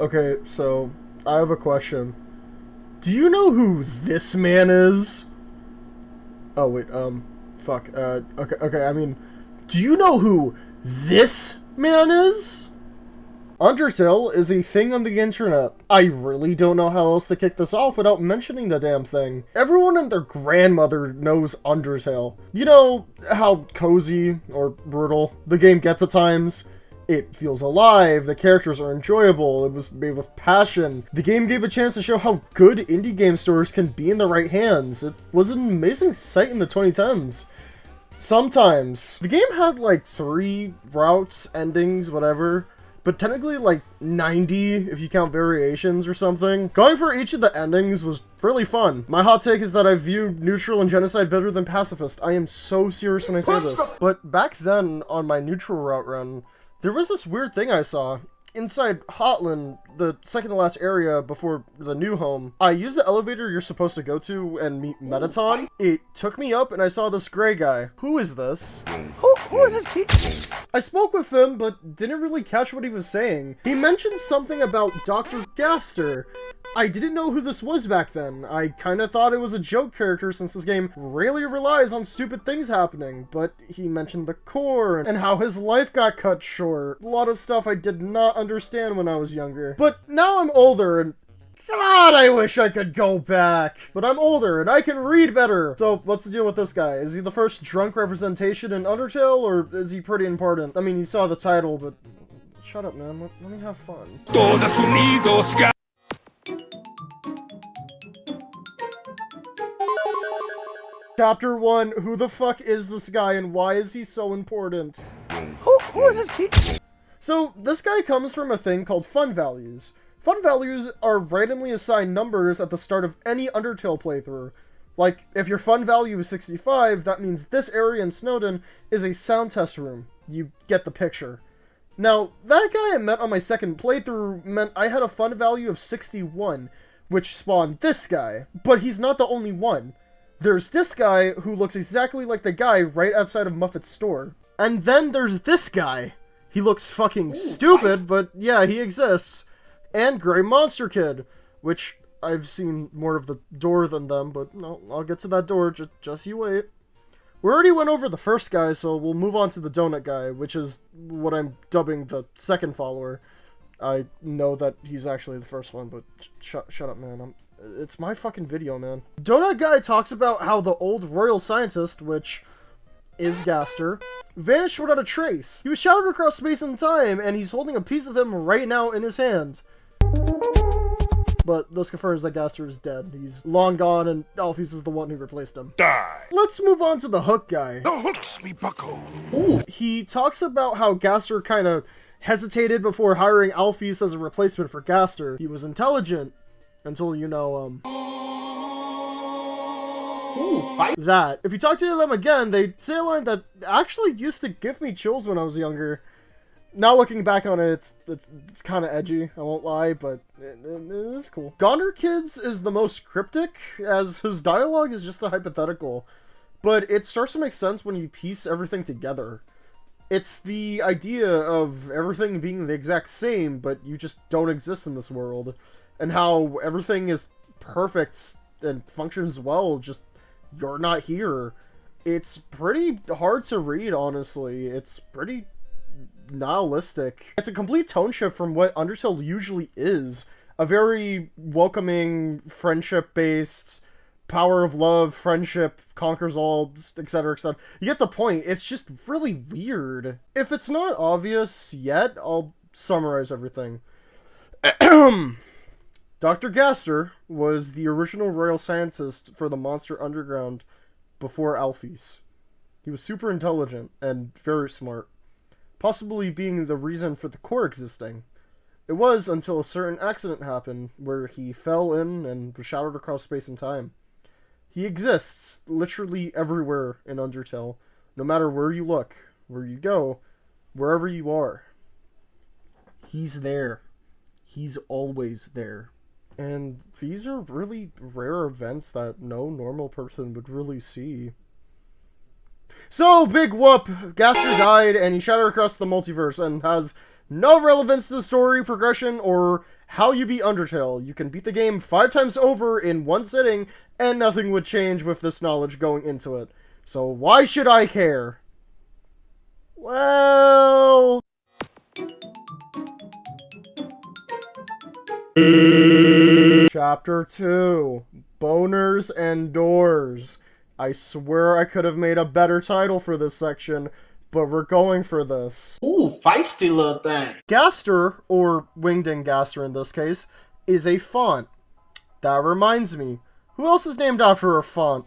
Okay, so I have a question. Do you know who this man is? Oh wait, fuck. Okay. I mean, do you know who this man is? Undertale is a thing on the internet. I really don't know how else to kick this off without mentioning the damn thing. Everyone and their grandmother knows Undertale. You know how cozy or brutal the game gets at times? It feels alive, the characters are enjoyable, it was made with passion. The game gave a chance to show how good indie game stores can be in the right hands. It was an amazing sight in the 2010s. Sometimes. The game had like 3 routes, endings, whatever. But technically like 90 if you count variations or something. Going for each of the endings was really fun. My hot take is that I view neutral and genocide better than pacifist. I am so serious when I say this. But back then, on my neutral route run, there was this weird thing I saw. Inside Hotland, the second to last area before the new home, I used the elevator you're supposed to go to and meet Metaton. It took me up and I saw this gray guy. Who is this? Who is this? I spoke with him, but didn't really catch what he was saying. He mentioned something about Dr. Gaster. I didn't know who this was back then. I kinda thought it was a joke character since this game really relies on stupid things happening, but he mentioned the core and how his life got cut short. A lot of stuff I did not understand when I was younger. But now I'm older and God, I wish I could go back. But I'm older and I can read better. So what's the deal with this guy? Is he the first drunk representation in Undertale, or is he pretty important? I mean, you saw the title, but shut up, man. Let me have fun. Todos unidos. Chapter 1, who the fuck is this guy and why is he so important? Who is this? So, this guy comes from a thing called fun values. Fun values are randomly assigned numbers at the start of any Undertale playthrough. Like, if your fun value is 65, that means this area in Snowdin is a sound test room. You get the picture. Now, that guy I met on my second playthrough meant I had a fun value of 61, which spawned this guy. But he's not the only one. There's this guy who looks exactly like the guy right outside of Muffet's store. And then there's this guy. He looks fucking stupid, but yeah, he exists. And Grey Monster Kid, which I've seen more of the door than them, but no, I'll get to that door, just you wait. We already went over the first guy, so we'll move on to the donut guy, which is what I'm dubbing the second follower. I know that he's actually the first one, but shut up, man. It's my fucking video, man. Donut guy talks about how the old royal scientist, which is Gaster, vanished without a trace. He was shattered across space and time, and he's holding a piece of him right now in his hand. But this confirms that Gaster is dead. He's long gone, and Alphys is the one who replaced him. Die. Let's move on to the hook guy. The hooks me bucko. Ooh. He talks about how Gaster kind of hesitated before hiring Alphys as a replacement for Gaster. He was intelligent, until, you know, Ooh, fight. that. If you talk to them again, they say a line that actually used to give me chills when I was younger. Now looking back on it, it's kind of edgy, I won't lie, but it is cool. Goner Kids is the most cryptic, as his dialogue is just the hypothetical. But it starts to make sense when you piece everything together. It's the idea of everything being the exact same, but you just don't exist in this world. And how everything is perfect and functions well, just you're not here. It's pretty hard to read, honestly. It's pretty nihilistic. It's a complete tone shift from what Undertale usually is. A very welcoming, friendship-based, power of love, friendship conquers all, etc., etc. You get the point. It's just really weird. If it's not obvious yet, I'll summarize everything. Dr. Gaster was the original royal scientist for the Monster Underground before Alphys. He was super intelligent and very smart, possibly being the reason for the core existing. It was until a certain accident happened where he fell in and was shattered across space and time. He exists literally everywhere in Undertale, no matter where you look, where you go, wherever you are. He's there. He's always there. And these are really rare events that no normal person would really see. So, big whoop! Gaster died and he shattered across the multiverse and has no relevance to the story progression or how you beat Undertale. You can beat the game 5 times over in one sitting, and nothing would change with this knowledge going into it. So why should I care? Well... Chapter 2. Boners and Doors. I swear I could have made a better title for this section, but we're going for this. Ooh, feisty little thing. Gaster, or WingDing Gaster in this case, is a font. That reminds me, who else is named after a font?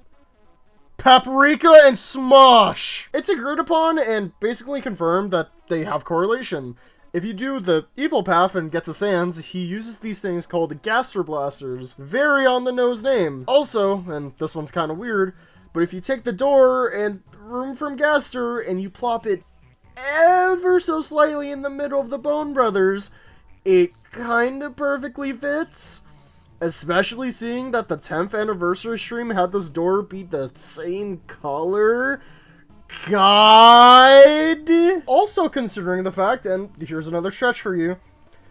Paprika and Smosh! It's agreed upon and basically confirmed that they have correlation. If you do the evil path and get to Sans, he uses these things called Gaster Blasters. Very on the nose name. Also, and this one's kind of weird, but if you take the door and room from Gaster and you plop it ever so slightly in the middle of the Bone Brothers, it kind of perfectly fits. Especially seeing that the 10th anniversary stream had this door be the same color. God! Also considering the fact, and here's another stretch for you,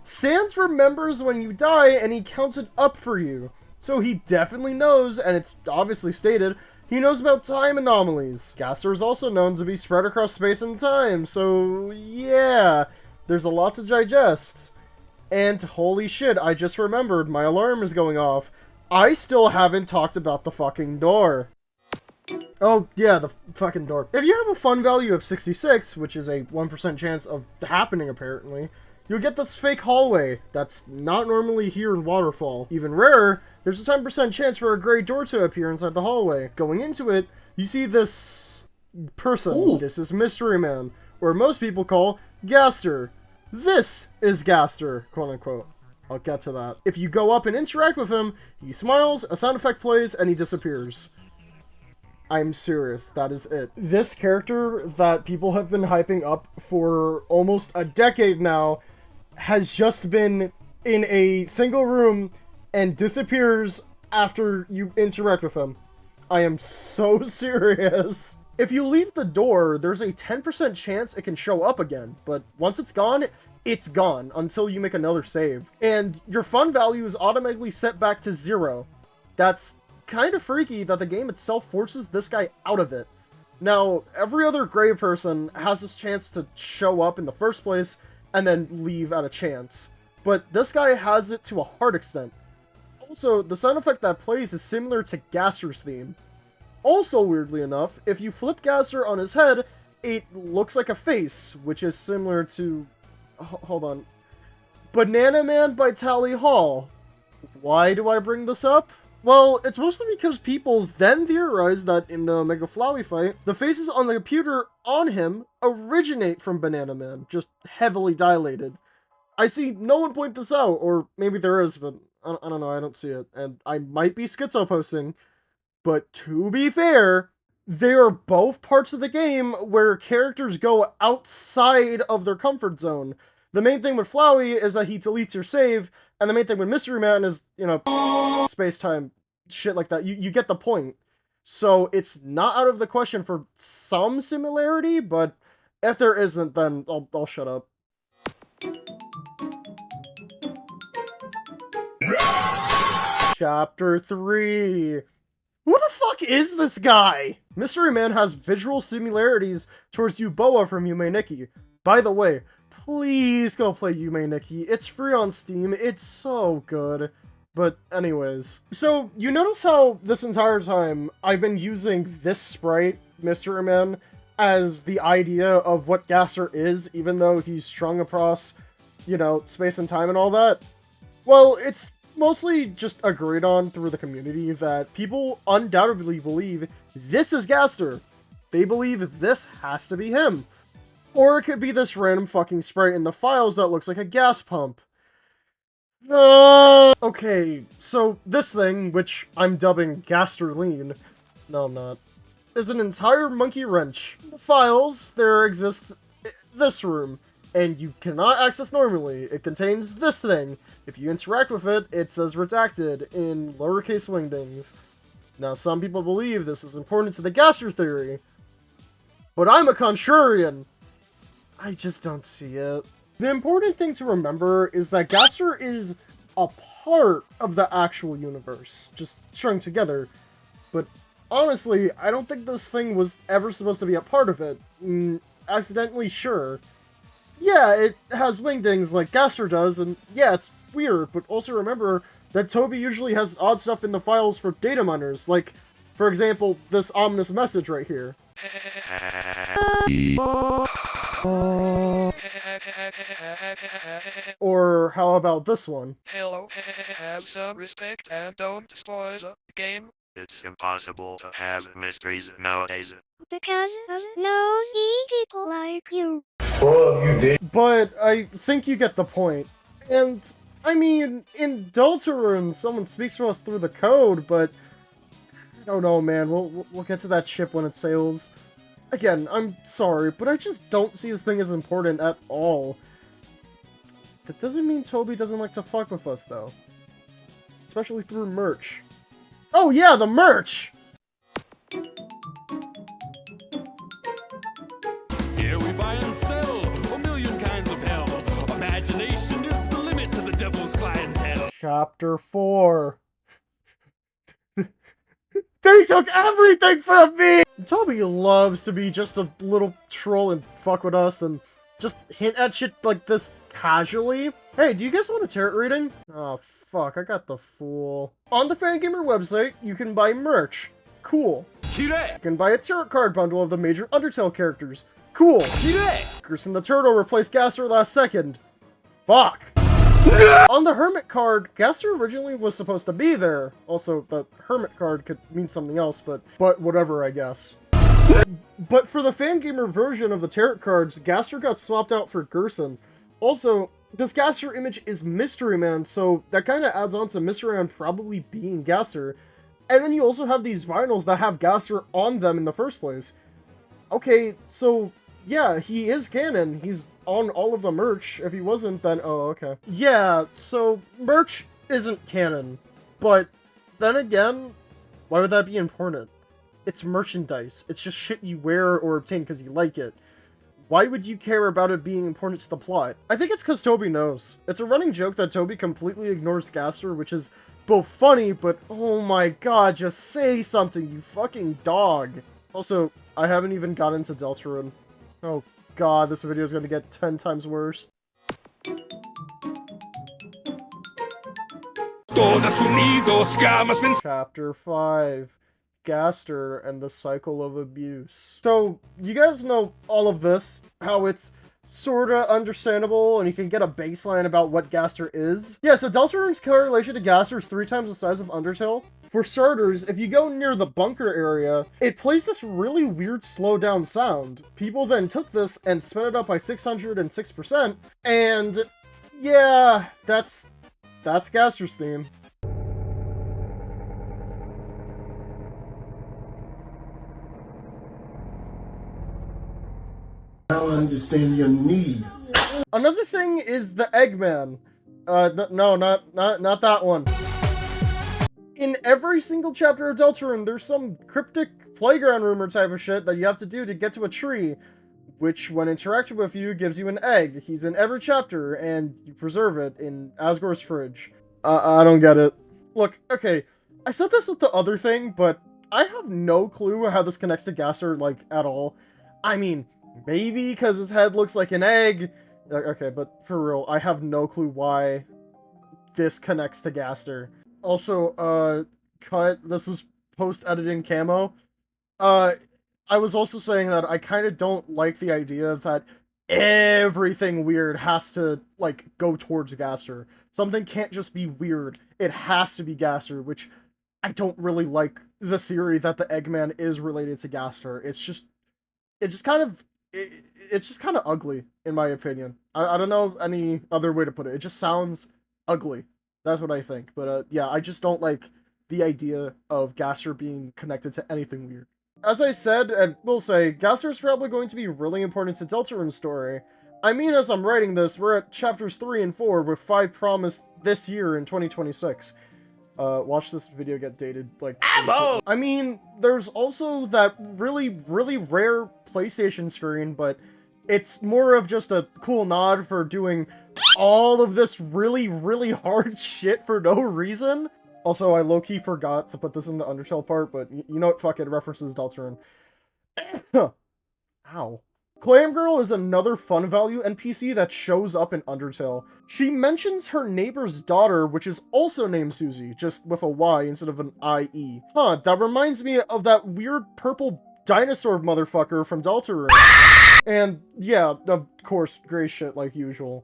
Sans remembers when you die and he counts it up for you. So he definitely knows, and it's obviously stated, he knows about time anomalies. Gaster is also known to be spread across space and time, so yeah, there's a lot to digest. And holy shit, I just remembered, my alarm is going off. I still haven't talked about the fucking door. Oh, yeah, the fucking door. If you have a fun value of 66, which is a 1% chance of happening apparently, you'll get this fake hallway that's not normally here in Waterfall. Even rarer, there's a 10% chance for a gray door to appear inside the hallway. Going into it, you see this person. Ooh. This is Mystery Man, or most people call Gaster. This is Gaster, quote-unquote. I'll get to that. If you go up and interact with him, he smiles, a sound effect plays, and he disappears. I'm serious, that is it. This character that people have been hyping up for almost a decade now has just been in a single room and disappears after you interact with him. I am so serious. If you leave the door, there's a 10% chance it can show up again, but once it's gone until you make another save. And your fun value is automatically set back to 0. That's kind of freaky that the game itself forces this guy out of it. Now, every other gray person has this chance to show up in the first place and then leave at a chance. But this guy has it to a hard extent. Also, the sound effect that plays is similar to Gaster's theme. Also, weirdly enough, if you flip Gaster on his head, it looks like a face, which is similar to... hold on. Banana Man by Tally Hall. Why do I bring this up? Well, it's mostly because people then theorized that in the Mega Flowey fight, the faces on the computer on him originate from Banana Man, just heavily dilated. I see no one point this out, or maybe there is, but I don't know, I don't see it. And I might be schizo posting, but to be fair, they are both parts of the game where characters go outside of their comfort zone. The main thing with Flowey is that he deletes your save, and the main thing with Mystery Man is, you know, space-time, shit like that. You get the point. So it's not out of the question for some similarity, but if there isn't, then I'll shut up. Chapter 3. Who the fuck is this guy? Mystery Man has visual similarities towards Yuboa from Yume Nikki. By the way, please go play Yume Nikki. It's free on Steam. It's so good. But anyways. So, you notice how this entire time I've been using this sprite, Mystery Man, as the idea of what Gaster is, even though he's strung across, you know, space and time and all that? Well, it's mostly just agreed on through the community that people undoubtedly believe this is Gaster. They believe this has to be him. Or it could be this random fucking sprite in the files that looks like a gas pump. Okay, so this thing, which I'm dubbing Gasterline, no I'm not, is an entire monkey wrench. In the files, there exists this room, and you cannot access normally. It contains this thing. If you interact with it, it says redacted in lowercase wingdings. Now, some people believe this is important to the Gaster theory, but I'm a contrarian. I just don't see it. The important thing to remember is that Gaster is a part of the actual universe, just strung together. But honestly, I don't think this thing was ever supposed to be a part of it. Accidentally, sure. Yeah, it has wingdings like Gaster does, and yeah, it's weird, but also remember that Toby usually has odd stuff in the files for data miners, like, for example, this ominous message right here. Or how about this one? Hello, have some respect and don't spoil the game. It's impossible to have mysteries nowadays. Because of nosy people like you. But I think you get the point. And, I mean, in Deltarune, someone speaks to us through the code, but I don't know, man. We'll get to that ship when it sails. Again, I'm sorry, but I just don't see this thing as important at all. That doesn't mean Toby doesn't like to fuck with us, though. Especially through merch. Oh yeah, the merch! Here we buy and sell a million kinds of hell. Imagination is the limit to the devil's clientele. Chapter 4. They took everything from me! Toby loves to be just a little troll and fuck with us and just hint at shit like this casually. Hey, do you guys want a tarot reading? Oh, fuck, I got the fool. On the Fangamer website, you can buy merch. Cool. Kire! You can buy a tarot card bundle of the major Undertale characters. Cool. Kire! Gerson the Turtle replaced Gaster last second. Fuck. On the Hermit card, Gaster originally was supposed to be there. Also, the Hermit card could mean something else, but whatever, I guess. But for the Fangamer version of the tarot cards, Gaster got swapped out for Gerson. Also, this Gaster image is Mystery Man, so that kind of adds on to Mystery Man probably being Gaster. And then you also have these vinyls that have Gaster on them in the first place. Okay, so yeah, he is canon. He's on all of the merch. If he wasn't, then oh, okay. Yeah, so merch isn't canon. But then again, why would that be important? It's merchandise. It's just shit you wear or obtain because you like it. Why would you care about it being important to the plot? I think it's because Toby knows. It's a running joke that Toby completely ignores Gaster, which is both funny, but oh my god, just say something, you fucking dog. Also, I haven't even gotten into Deltarune. Oh god, this video is gonna get 10 times worse. Todos unidos, llamas Chapter 5. Gaster and the Cycle of Abuse. So, you guys know all of this, how it's sorta understandable, and you can get a baseline about what Gaster is. Yeah, so Deltarune's correlation to Gaster is 3 times the size of Undertale. For starters, if you go near the bunker area, it plays this really weird slowed down sound. People then took this and sped it up by 606%, and yeah, that's Gaster's theme. I don't understand your need. Another thing is the Eggman. No, not that one. In every single chapter of Deltarune, there's some cryptic playground rumor type of shit that you have to do to get to a tree, which, when interacted with you, gives you an egg. He's in every chapter, and you preserve it in Asgore's fridge. I don't get it. Look, okay, I said this with the other thing, but I have no clue how this connects to Gaster, like, at all. I mean, maybe because his head looks like an egg. Okay, but for real, I have no clue why this connects to Gaster. Also, cut, this is post-editing camo. I was also saying that I kind of don't like the idea that everything weird has to, like, go towards Gaster. Something can't just be weird. It has to be Gaster, which I don't really like the theory that the Eggman is related to Gaster. It's just kind of ugly, in my opinion. I don't know any other way to put it. It just sounds ugly. That's what I think. But, yeah, I just don't like the idea of Gaster being connected to anything weird. As I said, and will say, Gaster is probably going to be really important to Deltarune's story. I mean, as I'm writing this, we're at chapters 3 and 4, with 5 promised this year in 2026. Watch this video get dated, like... Ammo! I mean, there's also that really, really rare PlayStation screen, but It's more of just a cool nod for doing all of this really, really hard shit for no reason. Also, I low-key forgot to put this in the Undertale part, but you know what? Fuck it, references Deltarune. Ow. Clam Girl is another fun value NPC that shows up in Undertale. She mentions her neighbor's daughter, which is also named Susie, just with a Y instead of an I-E. Huh, that reminds me of that weird purple dinosaur motherfucker from Deltarune. And yeah, of course, gray shit like usual.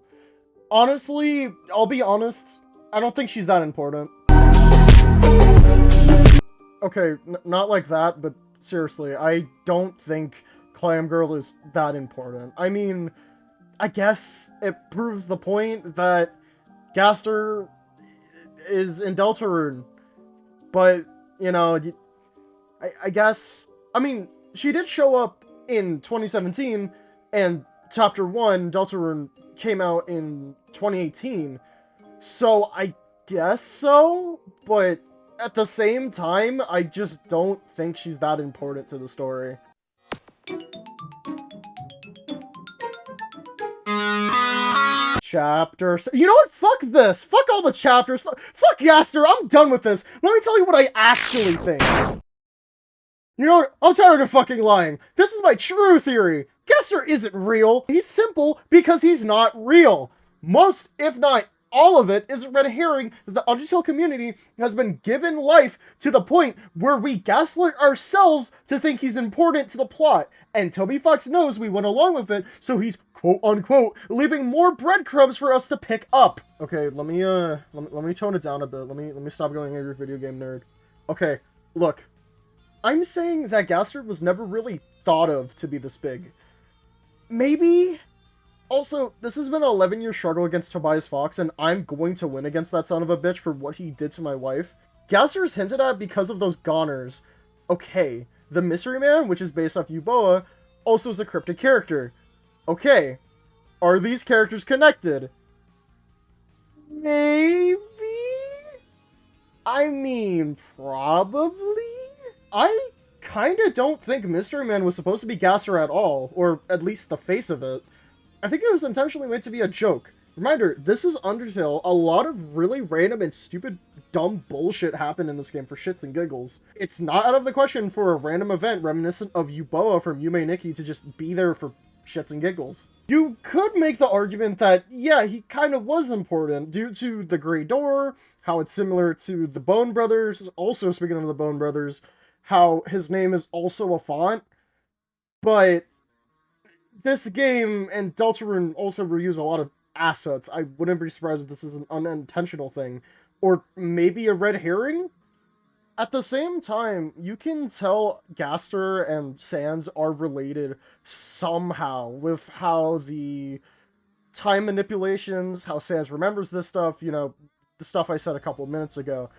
Honestly, I'll be honest, I don't think she's that important. Okay, not like that, but seriously, I don't think Clam Girl is that important. I mean, I guess it proves the point that Gaster is in Deltarune. But, you know, I guess... I mean, she did show up in 2017, and Chapter 1, Deltarune, came out in 2018. So, I guess so, but at the same time, I just don't think she's that important to the story. Chapter... You know what? Fuck this! Fuck all the chapters! Fuck Gaster! I'm done with this! Let me tell you what I actually think! You know what? I'm tired of fucking lying. This is my true theory. Gaster isn't real. He's simple because he's not real. Most, if not all of it, is a red herring that the Undertale community has been given life to the point where we gaslight ourselves to think he's important to the plot. And Toby Fox knows we went along with it, so he's quote-unquote leaving more breadcrumbs for us to pick up. Okay, let me tone it down a bit. Let me stop going angry video game nerd. Okay, look. I'm saying that Gaster was never really thought of to be this big. Maybe... Also, this has been an 11-year struggle against Tobias Fox, and I'm going to win against that son of a bitch for what he did to my wife. Gaster is hinted at because of those goners. Okay, the Mystery Man, which is based off Euboa, also is a cryptic character. Okay, are these characters connected? Maybe? I mean, probably? I kinda don't think Mystery Man was supposed to be Gaster at all, or at least the face of it. I think it was intentionally meant to be a joke. Reminder, this is Undertale. A lot of really random and stupid, dumb bullshit happened in this game for shits and giggles. It's not out of the question for a random event reminiscent of Euboa from Yume Nikki to just be there for shits and giggles. You could make the argument that, yeah, he kind of was important due to the Grey Door, how it's similar to the Bone Brothers, also speaking of the Bone Brothers, how his name is also a font, but this game and Deltarune also reuse a lot of assets. I wouldn't be surprised if this is an unintentional thing, or maybe a red herring? At the same time, you can tell Gaster and Sans are related somehow with how the time manipulations, how Sans remembers this stuff, you know, the stuff I said a couple minutes ago.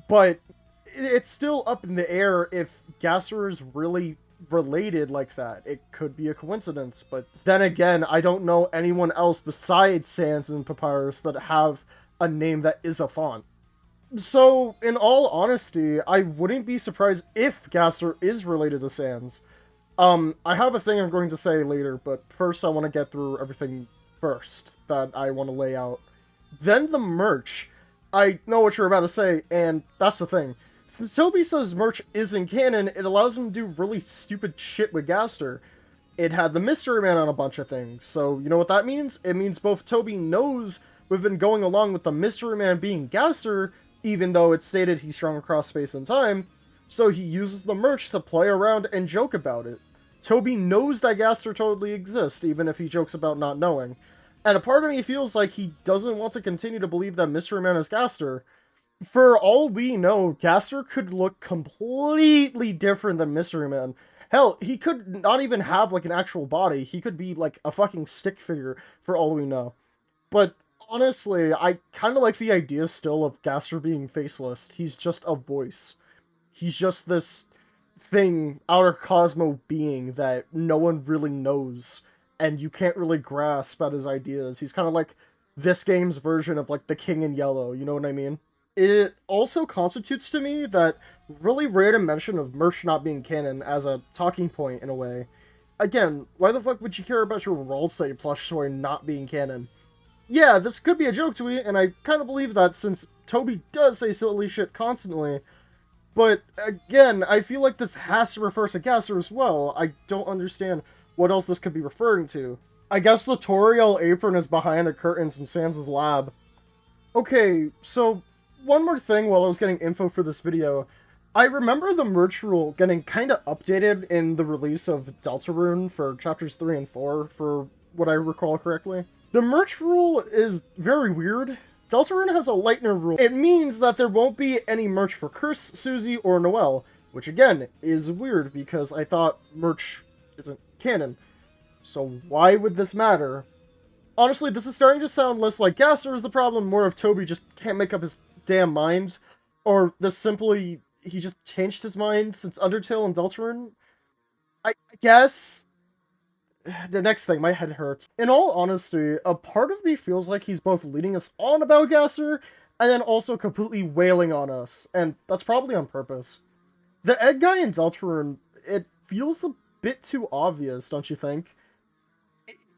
But it's still up in the air if Gaster is really related like that. It could be a coincidence, but then again, I don't know anyone else besides Sans and Papyrus that have a name that is a font. So, in all honesty, I wouldn't be surprised if Gaster is related to Sans. I have a thing I'm going to say later, but first I want to get through everything first that I want to lay out. Then the merch. I know what you're about to say, and that's the thing. Since Toby says merch isn't canon, it allows him to do really stupid shit with Gaster. It had the Mystery Man on a bunch of things, so you know what that means? It means both Toby knows we've been going along with the Mystery Man being Gaster, even though it's stated he's strong across space and time, so he uses the merch to play around and joke about it. Toby knows that Gaster totally exists, even if he jokes about not knowing. And a part of me feels like he doesn't want to continue to believe that Mystery Man is Gaster. For all we know, Gaster could look completely different than Mystery Man. Hell, he could not even have, like, an actual body. He could be, like, a fucking stick figure, for all we know. But, honestly, I kind of like the idea still of Gaster being faceless. He's just a voice. He's just this thing, outer cosmo being that no one really knows, and you can't really grasp at his ideas. He's kind of like this game's version of, like, the King in Yellow, you know what I mean? It also constitutes to me that really random mention of merch not being canon as a talking point in a way. again, why the fuck would you care about your world state plush toy not being canon? Yeah, this could be a joke tweet, and I kind of believe that since Toby does say silly shit constantly. But again, I feel like this has to refer to Gaster as well. I don't understand what else this could be referring to. I guess the Toriel apron is behind the curtains in Sans' lab. Okay, so one more thing while I was getting info for this video. I remember the merch rule getting kind of updated in the release of Deltarune for chapters 3 and 4, for what I recall correctly. The merch rule is very weird. Deltarune has a Lightner rule. It means that there won't be any merch for Curse, Susie, or Noelle, which again is weird because I thought merch isn't canon. So why would this matter? Honestly, this is starting to sound less like Gaster is the problem, more of Toby just can't make up his damn mind, or this simply he just changed his mind since Undertale and Deltarune. I guess. The next thing, my head hurts. In all honesty, a part of me feels like he's both leading us on about Gaster, and then also completely wailing on us, and that's probably on purpose. The egg guy in Deltarune, it feels a bit too obvious, don't you think?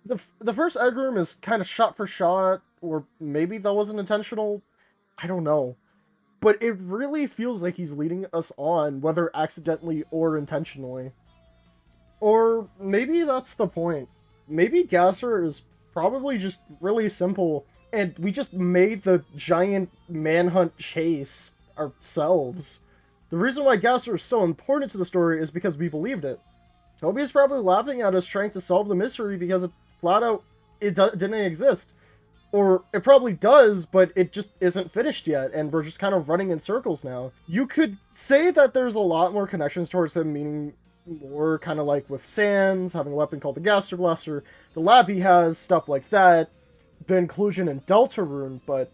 The first egg room is kind of shot for shot, or maybe that wasn't intentional. I don't know. But it really feels like he's leading us on, whether accidentally or intentionally. Or maybe that's the point. Maybe Gaster is probably just really simple, and we just made the giant manhunt chase ourselves. The reason why Gaster is so important to the story is because we believed it. Toby is probably laughing at us trying to solve the mystery because it flat out didn't exist. Or it probably does, but it just isn't finished yet, and we're just kind of running in circles now. You could say that there's a lot more connections towards him, meaning more kind of like with Sans, having a weapon called the Gaster Blaster, the lab he has, stuff like that, the inclusion in Deltarune, but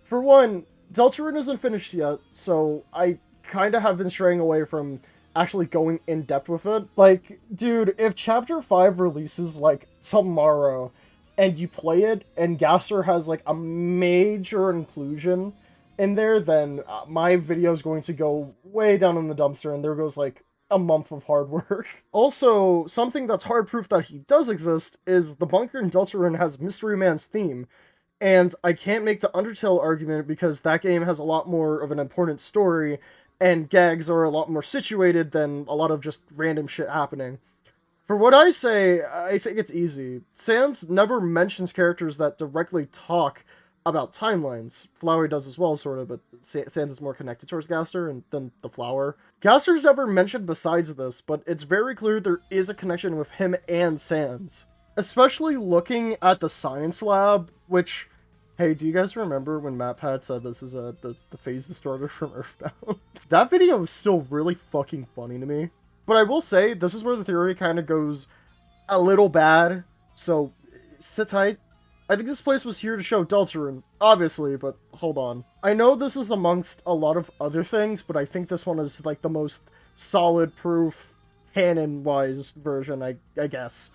for one, Deltarune isn't finished yet, so I kind of have been straying away from actually going in depth with it. Like, dude, if Chapter 5 releases, like, tomorrow, and you play it, and Gaster has, like, a major inclusion in there, then my video is going to go way down in the dumpster, and there goes, like, a month of hard work. Also, something that's hard proof that he does exist is the bunker in Deltarune has Mystery Man's theme, and I can't make the Undertale argument because that game has a lot more of an important story, and gags are a lot more situated than a lot of just random shit happening. For what I say, I think it's easy. Sans never mentions characters that directly talk about timelines. Flower does as well, sort of, but Sans is more connected towards Gaster than the Flower. Gaster's never mentioned besides this, but it's very clear there is a connection with him and Sans. Especially looking at the science lab, which, hey, do you guys remember when MatPat said this is the phase distorter from Earthbound? That video is still really fucking funny to me. But I will say, this is where the theory kind of goes a little bad, so sit tight. I think this place was here to show Deltarune, obviously, but hold on. I know this is amongst a lot of other things, but I think this one is like the most solid proof, canon-wise version, I guess.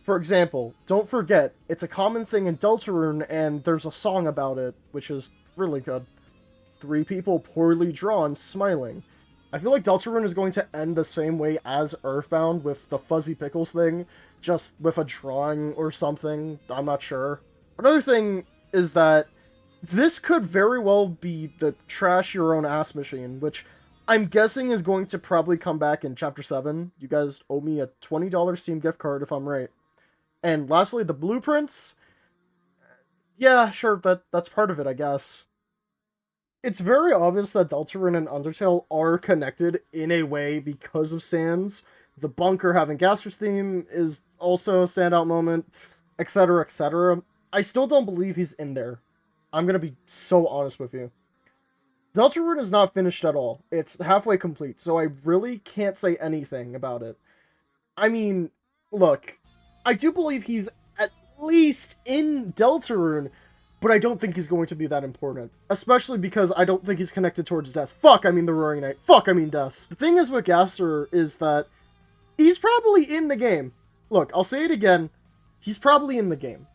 For example, don't forget, it's a common thing in Deltarune, and there's a song about it, which is really good. 3 people poorly drawn, smiling. I feel like Deltarune is going to end the same way as Earthbound with the Fuzzy Pickles thing, just with a drawing or something, I'm not sure. Another thing is that this could very well be the trash your own ass machine, which I'm guessing is going to probably come back in Chapter 7. You guys owe me a $20 Steam gift card if I'm right. And lastly, the blueprints. Yeah, sure, that's part of it, I guess. It's very obvious that Deltarune and Undertale are connected in a way because of Sans. The bunker having Gaster's theme is also a standout moment, etc., etc. I still don't believe he's in there. I'm gonna be so honest with you. Deltarune is not finished at all. It's halfway complete, so I really can't say anything about it. I mean, look, I do believe he's at least in Deltarune, but I don't think he's going to be that important. Especially because I don't think he's connected towards Death. Fuck, I mean the Roaring Knight. Fuck, I mean Death. The thing is with Gaster is that he's probably in the game. Look, I'll say it again. He's probably in the game.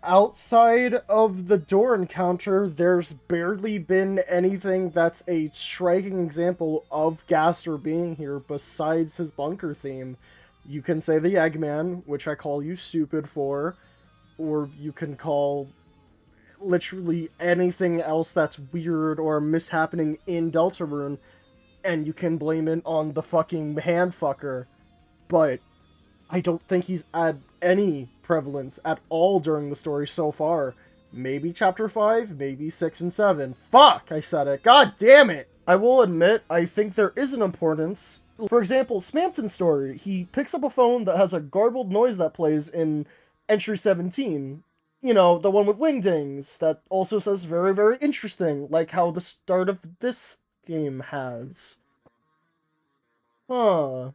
Outside of the door encounter, there's barely been anything that's a striking example of Gaster being here besides his bunker theme. You can say the Eggman, which I call you stupid for, or you can call literally anything else that's weird or mishappening in Deltarune, and you can blame it on the fucking handfucker. But I don't think he's had any prevalence at all during the story so far. Maybe chapter 5, maybe 6 and 7. Fuck, I said it. God damn it! I will admit, I think there is an importance. For example, Smampton's story. He picks up a phone that has a garbled noise that plays in entry 17. You know, the one with WingDings, that also says very, very interesting, like how the start of this game has. Huh.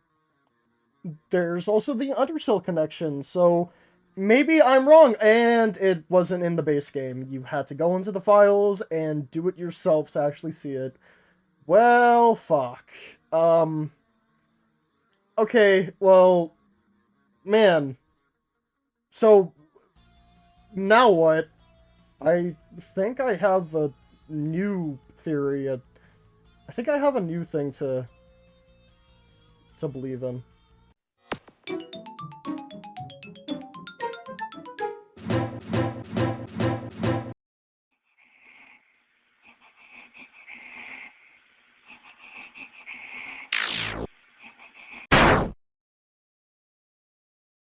There's also the Undertale connection, so maybe I'm wrong, and it wasn't in the base game. You had to go into the files and do it yourself to actually see it. Well, fuck. Okay, well, man. So, now what? I think I have a new theory. I think I have a new thing to believe in.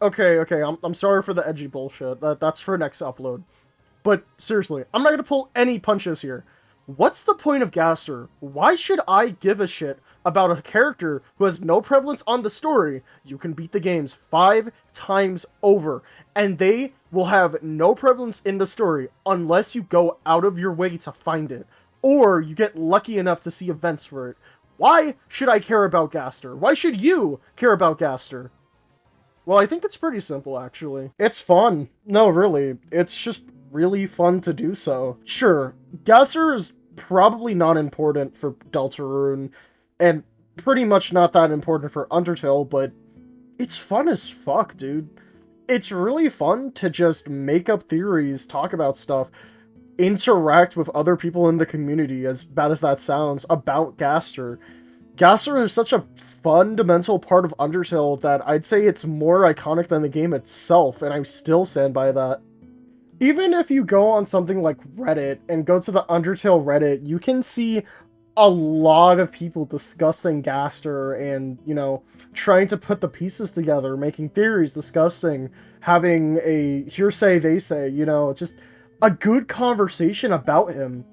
Okay, I'm sorry for the edgy bullshit. That's for next upload. But seriously, I'm not gonna pull any punches here. What's the point of Gaster? Why should I give a shit about a character who has no prevalence on the story? You can beat the games 5 times over, and they will have no prevalence in the story unless you go out of your way to find it, or you get lucky enough to see events for it. Why should I care about Gaster? Why should you care about Gaster? Well, I think it's pretty simple, actually. It's fun. No, really. It's just really fun to do so. Sure, Gaster is probably not important for Deltarune, and pretty much not that important for Undertale, but it's fun as fuck, dude. It's really fun to just make up theories, talk about stuff, interact with other people in the community, as bad as that sounds, about Gaster. Gaster is such a fundamental part of Undertale that I'd say it's more iconic than the game itself, and I still stand by that. Even if you go on something like Reddit and go to the Undertale Reddit, you can see a lot of people discussing Gaster and, you know, trying to put the pieces together, making theories, discussing, having a hearsay, they say, you know, just a good conversation about him.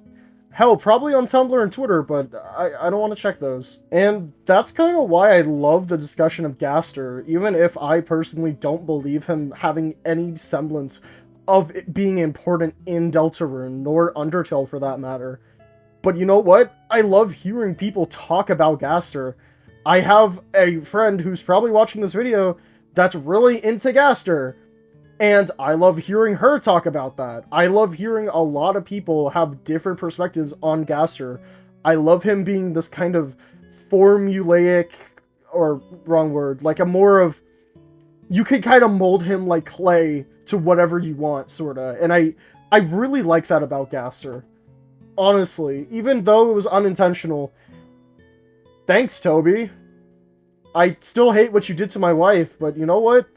Hell, probably on Tumblr and Twitter, but I don't want to check those. And that's kind of why I love the discussion of Gaster, even if I personally don't believe him having any semblance of it being important in Deltarune, nor Undertale for that matter. But you know what? I love hearing people talk about Gaster. I have a friend who's probably watching this video that's really into Gaster, and I love hearing her talk about that. I love hearing a lot of people have different perspectives on Gaster. I love him being this kind of formulaic, or wrong word, like a more of, you could kind of mold him like clay to whatever you want, sorta. And I really like that about Gaster. Honestly, even though it was unintentional. Thanks, Toby. I still hate what you did to my wife, but you know what?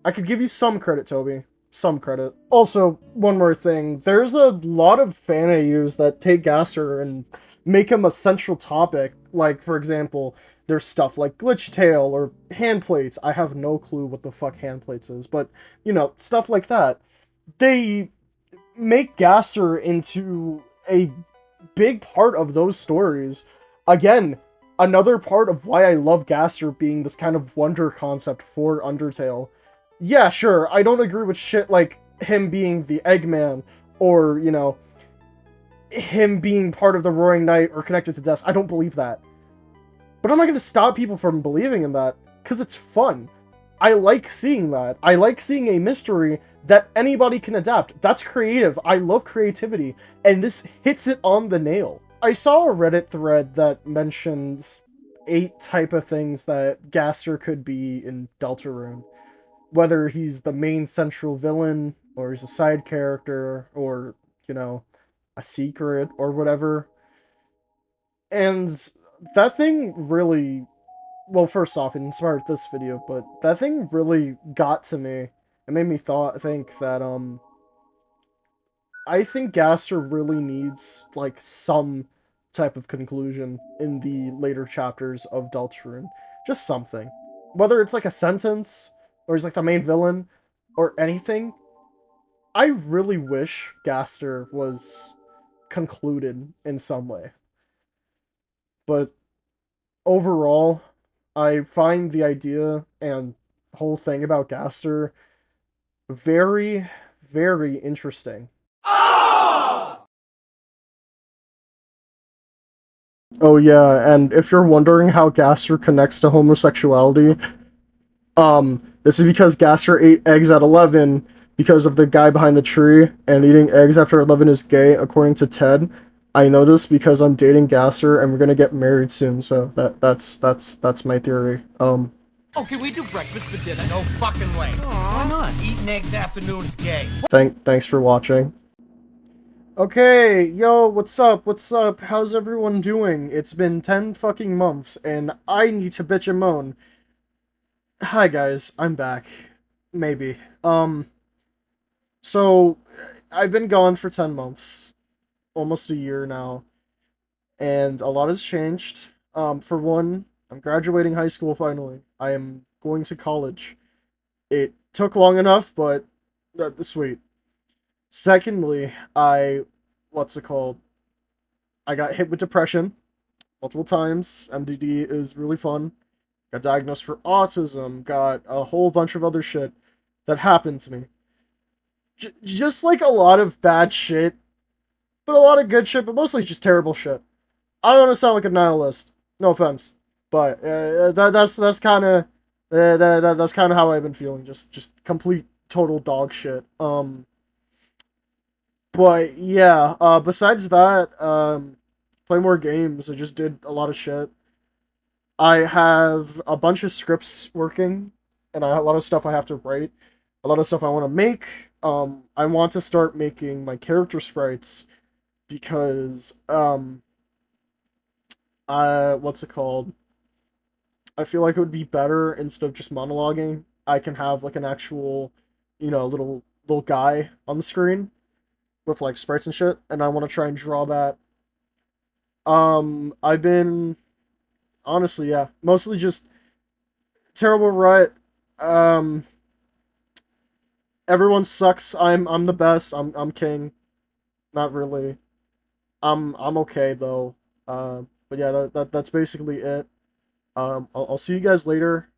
I could give you some credit, Toby. Some credit. Also, one more thing. There's a lot of fan AUs that take Gaster and make him a central topic. Like, for example, there's stuff like Glitch Tail or Handplates. I have no clue what the fuck Handplates is, but, you know, stuff like that. They make Gaster into a big part of those stories. Again, another part of why I love Gaster being this kind of wonder concept for Undertale. Yeah, sure, I don't agree with shit like him being the Eggman, or, you know, him being part of the Roaring Knight or connected to Death. I don't believe that. But I'm not going to stop people from believing in that, because it's fun. I like seeing that. I like seeing a mystery that anybody can adapt. That's creative. I love creativity, and this hits it on the nail. I saw a Reddit thread that mentions 8 type of things that Gaster could be in Deltarune. Whether he's the main central villain, or he's a side character, or, you know, a secret, or whatever. And that thing really well, first off, it inspired this video, but that thing really got to me. It made me think that, I think Gaster really needs, like, some type of conclusion in the later chapters of Deltarune. Just something. Whether it's, like, a sentence, or he's, like, the main villain, or anything, I really wish Gaster was concluded in some way. But overall, I find the idea and whole thing about Gaster very, very interesting. Oh yeah, and if you're wondering how Gaster connects to homosexuality, this is because Gaster ate eggs at 11 because of the guy behind the tree, and eating eggs after 11 is gay, according to Ted. I know this because I'm dating Gaster, and we're gonna get married soon, so that's my theory. Oh, can we do breakfast for dinner? No fucking way. Why not? Eating eggs afternoon's gay. Thanks for watching. Okay, yo, what's up? What's up? How's everyone doing? It's been 10 fucking months, and I need to bitch and moan. Hi guys, I'm back. Maybe. So, I've been gone for 10 months. Almost a year now. And a lot has changed. For one, I'm graduating high school finally. I am going to college. It took long enough, but that's sweet. Secondly, what's it called? I got hit with depression multiple times. MDD is really fun. Got diagnosed for autism. Got a whole bunch of other shit that happened to me. Just like a lot of bad shit, but a lot of good shit, but mostly just terrible shit. I don't want to sound like a nihilist. No offense, but that's kind of that's kind of how I've been feeling. Just complete total dog shit. But yeah, besides that, play more games. I just did a lot of shit. I have a bunch of scripts working, and I have a lot of stuff I have to write. A lot of stuff I want to make. I want to start making my character sprites because, what's it called? I feel like it would be better instead of just monologuing. I can have like an actual, little guy on the screen with like sprites and shit, and I want to try and draw that. I've been honestly, yeah, mostly just terrible rut. Everyone sucks. I'm the best. I'm king. Not really. I'm okay though. But yeah, that's basically it. I'll see you guys later.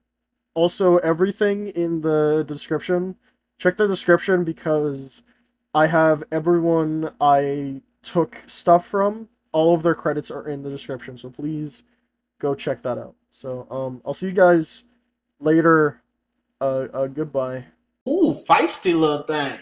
Also, everything in the description. Check the description because I have everyone I took stuff from. All of their credits are in the description, so please go check that out. So, I'll see you guys later. Goodbye. Ooh, feisty little thing.